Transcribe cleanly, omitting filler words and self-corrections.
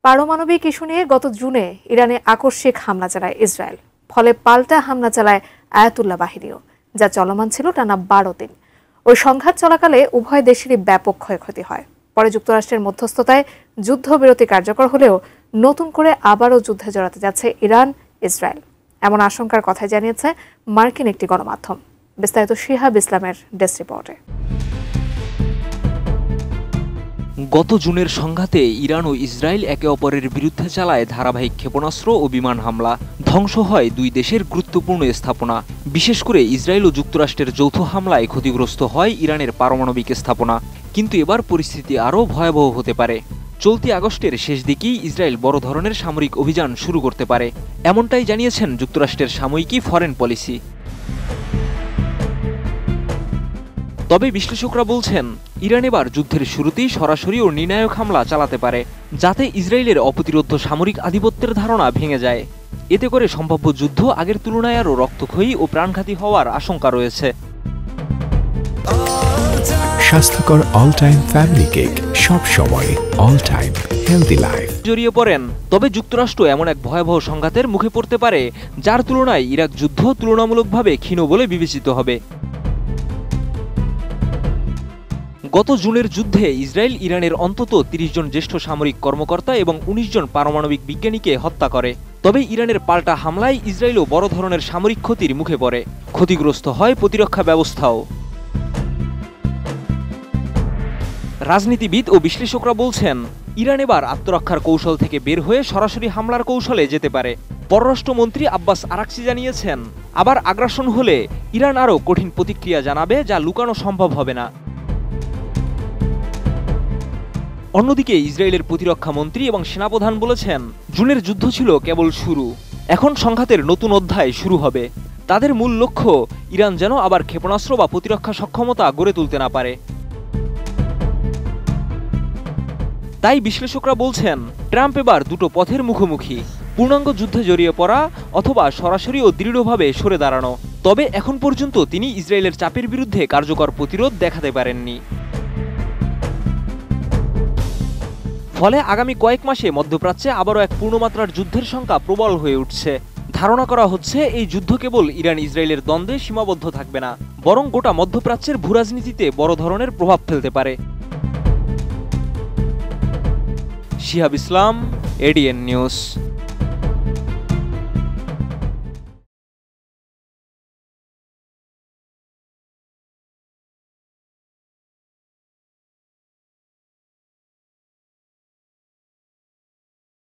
পারমাণবিক ইস্যু নিয়ে গত জুনে ইরানে আকস্মিক হামলা চালায় ইসরায়েল। ফলে পাল্টা হামলা চালায় আয়াতুল্লাহ বাহিনীও, যা চলমান ছিল টানা 12 দিন। ওই সংঘাত চলাকালে উভয় দেশেরই ব্যাপক ক্ষয়ক্ষতি হয়। পরে যুক্তরাষ্ট্রের মধ্যস্থতায় যুদ্ধবিরতি কার্যকর হলেও নতুন করে আবারও যুদ্ধে জড়াতে যাচ্ছে ইরান ইসরায়েল, এমন আশঙ্কার কথা জানিয়েছে মার্কিন একটি গণমাধ্যম। বিস্তারিত শিহাব ইসলামের ডেস্ক রিপোর্টে। গত জুনের সংঘাতে ইরান ও ইসরায়েল একে অপরের বিরুদ্ধে চালায় ধারাবাহিক ক্ষেপণাস্ত্র ও বিমান হামলা। ধ্বংস হয় দুই দেশের গুরুত্বপূর্ণ স্থাপনা। বিশেষ করে ইসরায়েল ও যুক্তরাষ্ট্রের যৌথ হামলায় ক্ষতিগ্রস্ত হয় ইরানের পারমাণবিক স্থাপনা। কিন্তু এবার পরিস্থিতি আরও ভয়াবহ হতে পারে। চলতি আগস্টের শেষ দিকেই ইসরায়েল বড় ধরনের সামরিক অভিযান শুরু করতে পারে, এমনটাই জানিয়েছেন যুক্তরাষ্ট্রের সাময়িকী ফরেন পলিসি। তবে বিশ্লেষকরা বলছেন, ইরান এবার যুদ্ধের শুরুতেই সরাসরি ও নির্ণায়ক হামলা চালাতে পারে, যাতে ইসরায়েলের অপ্রতিরোধ্য সামরিক আধিপত্যের ধারণা ভেঙে যায়। এতে করে সম্ভাব্য যুদ্ধ আগের তুলনায় আরও রক্তক্ষয়ী ও প্রাণঘাতী হওয়ার আশঙ্কা রয়েছে। স্বাস্থ্যকর অল টাইম ফ্যামিলি কেক, সব সময় অল টাইম হেলদি লাইফ জড়িয়ে পড়েন। তবে যুক্তরাষ্ট্র এমন এক ভয়াবহ সংঘাতের মুখে পড়তে পারে, যার তুলনায় ইরাক যুদ্ধ তুলনামূলকভাবে ক্ষীণ বলে বিবেচিত হবে। গত জুনের যুদ্ধে ইসরায়েল ইরানের অন্তত 30 জন জ্যেষ্ঠ সামরিক কর্মকর্তা এবং 19 জন পারমাণবিক বিজ্ঞানীকে হত্যা করে। তবে ইরানের পাল্টা হামলায় ইসরায়েলও বড় ধরনের সামরিক ক্ষতির মুখে পড়ে। ক্ষতিগ্রস্ত হয় প্রতিরক্ষা ব্যবস্থাও। রাজনীতিবিদ ও বিশ্লেষকরা বলছেন, ইরান এবার আত্মরক্ষার কৌশল থেকে বের হয়ে সরাসরি হামলার কৌশলে যেতে পারে। পররাষ্ট্রমন্ত্রী আব্বাস আরাকচি জানিয়েছেন, আবার আগ্রাসন হলে ইরান আরও কঠিন প্রতিক্রিয়া জানাবে, যা লুকানো সম্ভব হবে না। অন্যদিকে ইসরায়েলের প্রতিরক্ষা মন্ত্রী এবং সেনাপ্রধান বলেছেন, জুনের যুদ্ধ ছিল কেবল শুরু, এখন সংঘাতের নতুন অধ্যায় শুরু হবে। তাদের মূল লক্ষ্য ইরান যেন আবার ক্ষেপণাস্ত্র বা প্রতিরক্ষা সক্ষমতা গড়ে তুলতে না পারে। তাই বিশ্লেষকরা বলছেন, ট্রাম্প এবার দুটো পথের মুখোমুখি: পূর্ণাঙ্গ যুদ্ধে জড়িয়ে পড়া অথবা সরাসরি ও দৃঢ়ভাবে সরে দাঁড়ানো। তবে এখন পর্যন্ত তিনি ইসরায়েলের চাপের বিরুদ্ধে কার্যকর প্রতিরোধ দেখাতে পারেননি। ফলে আগামী কয়েক মাসে মধ্যপ্রাচ্যে আবারও এক পূর্ণমাত্রার যুদ্ধের সংখ্যা প্রবল হয়ে উঠছে। ধারণা করা হচ্ছে, এই যুদ্ধ কেবল ইরান ইসরায়েলের দ্বন্দ্বে সীমাবদ্ধ থাকবে না, বরং গোটা মধ্যপ্রাচ্যের ভূরাজনীতিতে বড় ধরনের প্রভাব ফেলতে পারে। শিহাব ইসলাম, এডিএন নিউজ।